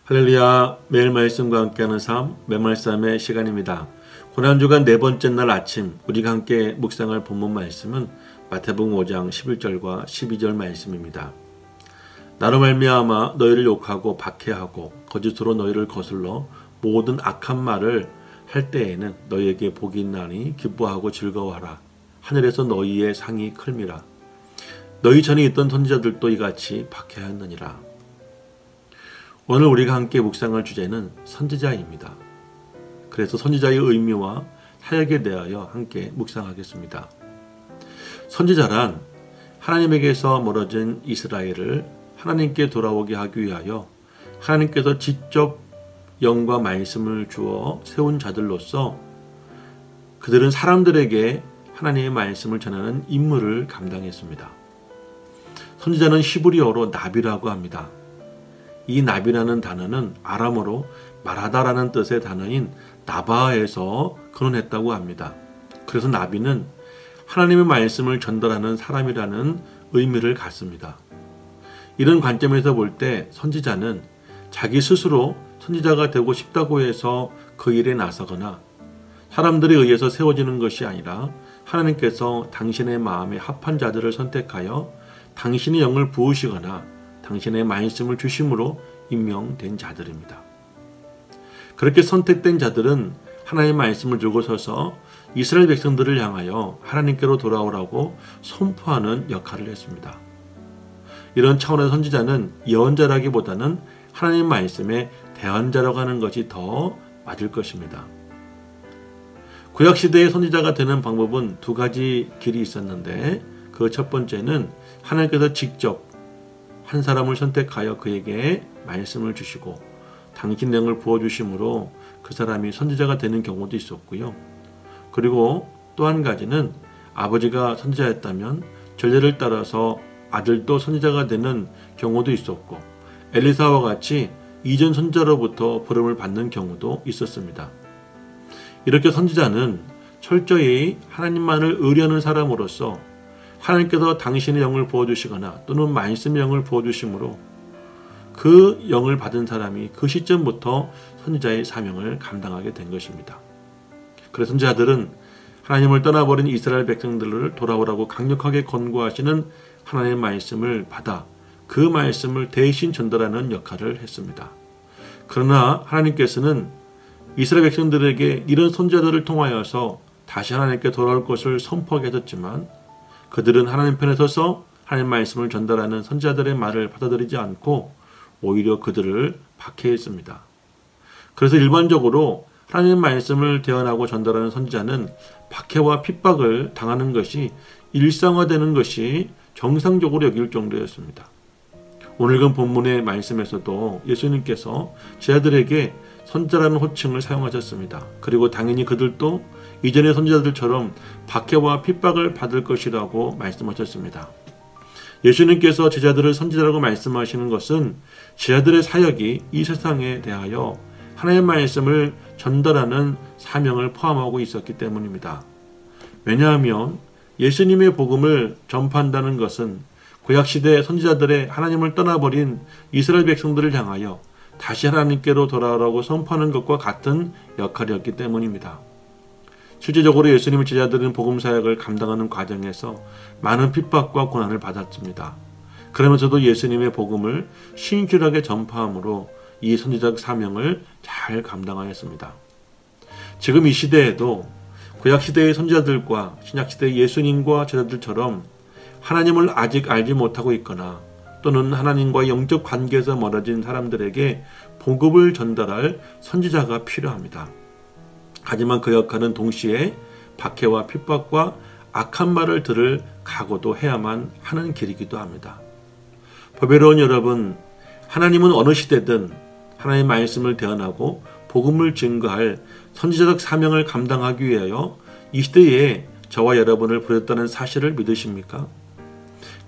할렐루야. 매일 말씀과 함께하는 삶, 매말씀의 시간입니다. 고난주간 네 번째 날 아침 우리가 함께 묵상할 본문 말씀은 마태복음 5장 11절과 12절 말씀입니다. 나로 말미암아 너희를 욕하고 박해하고 거짓으로 너희를 거슬러 모든 악한 말을 할 때에는 너희에게 복이 있나니 기뻐하고 즐거워하라. 하늘에서 너희의 상이 클미라. 너희 전에 있던 선지자들도 이같이 박해하였느니라. 오늘 우리가 함께 묵상할 주제는 선지자입니다. 그래서 선지자의 의미와 사역에 대하여 함께 묵상하겠습니다. 선지자란 하나님에게서 멀어진 이스라엘을 하나님께 돌아오게 하기 위하여 하나님께서 직접 영과 말씀을 주어 세운 자들로서 그들은 사람들에게 하나님의 말씀을 전하는 임무를 감당했습니다. 선지자는 히브리어로 나비라고 합니다. 이 나비라는 단어는 아람어로 말하다라는 뜻의 단어인 나바에서 근원했다고 합니다. 그래서 나비는 하나님의 말씀을 전달하는 사람이라는 의미를 갖습니다. 이런 관점에서 볼 때 선지자는 자기 스스로 선지자가 되고 싶다고 해서 그 일에 나서거나 사람들에 의해서 세워지는 것이 아니라 하나님께서 당신의 마음에 합한 자들을 선택하여 당신의 영을 부으시거나 당신의 말씀을 주심으로 임명된 자들입니다. 그렇게 선택된 자들은 하나님의 말씀을 들고 서서 이스라엘 백성들을 향하여 하나님께로 돌아오라고 선포하는 역할을 했습니다. 이런 차원의 선지자는 예언자라기보다는 하나님의 말씀의 대언자라고 하는 것이 더 맞을 것입니다. 구약시대의 선지자가 되는 방법은 두 가지 길이 있었는데 그 첫 번째는 하나님께서 직접 한 사람을 선택하여 그에게 말씀을 주시고 당신 영을 부어주심으로 그 사람이 선지자가 되는 경우도 있었고요. 그리고 또 한 가지는 아버지가 선지자였다면 전례를 따라서 아들도 선지자가 되는 경우도 있었고 엘리사와 같이 이전 선지자로부터 부름을 받는 경우도 있었습니다. 이렇게 선지자는 철저히 하나님만을 의뢰하는 사람으로서 하나님께서 당신의 영을 부어주시거나 또는 말씀의 영을 부어주심으로 그 영을 받은 사람이 그 시점부터 선지자의 사명을 감당하게 된 것입니다. 그래서 선지자들은 하나님을 떠나버린 이스라엘 백성들을 돌아오라고 강력하게 권고하시는 하나님의 말씀을 받아 그 말씀을 대신 전달하는 역할을 했습니다. 그러나 하나님께서는 이스라엘 백성들에게 이런 선지자들을 통하여서 다시 하나님께 돌아올 것을 선포하게 하셨지만 그들은 하나님 편에 서서 하나님 말씀을 전달하는 선지자들의 말을 받아들이지 않고 오히려 그들을 박해했습니다. 그래서 일반적으로 하나님의 말씀을 대언하고 전달하는 선지자는 박해와 핍박을 당하는 것이 일상화되는 것이 정상적으로 여길 정도였습니다. 오늘 그 본문의 말씀에서도 예수님께서 제자들에게 선지자라는 호칭을 사용하셨습니다. 그리고 당연히 그들도 이전의 선지자들처럼 박해와 핍박을 받을 것이라고 말씀하셨습니다. 예수님께서 제자들을 선지자라고 말씀하시는 것은 제자들의 사역이 이 세상에 대하여 하나님의 말씀을 전달하는 사명을 포함하고 있었기 때문입니다. 왜냐하면 예수님의 복음을 전파한다는 것은 구약시대 선지자들의 하나님을 떠나버린 이스라엘 백성들을 향하여 다시 하나님께로 돌아오라고 선포하는 것과 같은 역할이었기 때문입니다. 실제적으로 예수님의 제자들은 복음 사역을 감당하는 과정에서 많은 핍박과 고난을 받았습니다. 그러면서도 예수님의 복음을 신실하게 전파함으로 이 선지자적 사명을 잘 감당하였습니다. 지금 이 시대에도 구약시대의 선지자들과 신약시대의 예수님과 제자들처럼 하나님을 아직 알지 못하고 있거나 또는 하나님과의 영적 관계에서 멀어진 사람들에게 복음을 전달할 선지자가 필요합니다. 하지만 그 역할은 동시에 박해와 핍박과 악한 말을 들을 각오도 해야만 하는 길이기도 합니다. 보배로운 여러분, 하나님은 어느 시대든 하나님의 말씀을 대언하고 복음을 증거할 선지자적 사명을 감당하기 위하여 이 시대에 저와 여러분을 부르셨다는 사실을 믿으십니까?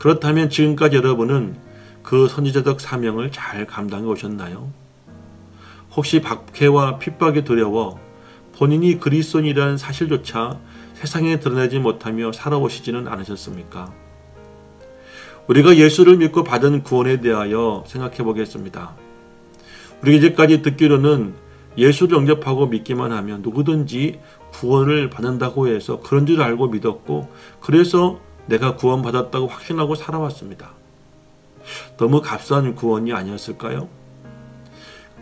그렇다면 지금까지 여러분은 그 선지자적 사명을 잘 감당해 오셨나요? 혹시 박해와 핍박이 두려워 본인이 그리스도인이라는 사실조차 세상에 드러내지 못하며 살아오시지는 않으셨습니까? 우리가 예수를 믿고 받은 구원에 대하여 생각해 보겠습니다. 우리가 이제까지 듣기로는 예수를 영접하고 믿기만 하면 누구든지 구원을 받는다고 해서 그런 줄 알고 믿었고, 그래서 내가 구원받았다고 확신하고 살아왔습니다. 너무 값싼 구원이 아니었을까요?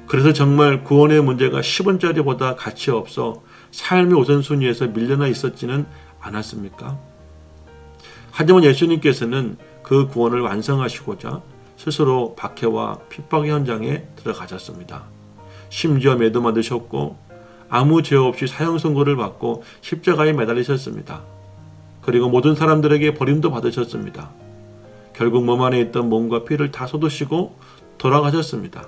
그래서 정말 구원의 문제가 10원짜리보다 가치 없어 삶의 우선순위에서 밀려나 있었지는 않았습니까? 하지만 예수님께서는 그 구원을 완성하시고자 스스로 박해와 핍박의 현장에 들어가셨습니다. 심지어 매도 맞으셨고 아무 죄 없이 사형 선고를 받고 십자가에 매달리셨습니다. 그리고 모든 사람들에게 버림도 받으셨습니다. 결국 몸 안에 있던 몸과 피를 다 쏟으시고 돌아가셨습니다.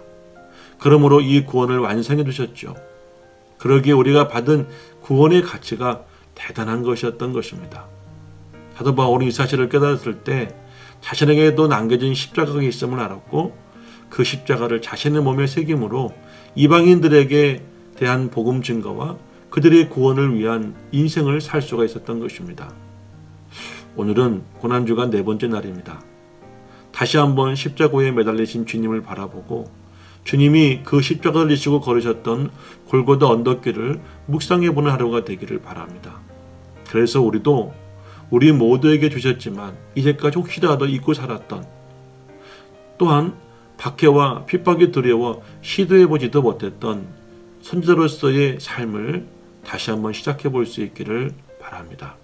그러므로 이 구원을 완성해 두셨죠. 그러기에 우리가 받은 구원의 가치가 대단한 것이었던 것입니다. 사도 바울은 이 사실을 깨달았을 때 자신에게도 남겨진 십자가가 있음을 알았고, 그 십자가를 자신의 몸에 새김으로 이방인들에게 대한 복음 증거와 그들의 구원을 위한 인생을 살 수가 있었던 것입니다. 오늘은 고난주간 4번째 날입니다. 다시 한번 십자가에 매달리신 주님을 바라보고 주님이 그 십자가를 지시고 걸으셨던 골고다 언덕길을 묵상해보는 하루가 되기를 바랍니다. 그래서 우리도 우리 모두에게 주셨지만 이제까지 혹시라도 잊고 살았던, 또한 박해와 핍박이 두려워 시도해보지도 못했던 선지자로서의 삶을 다시 한번 시작해볼 수 있기를 바랍니다.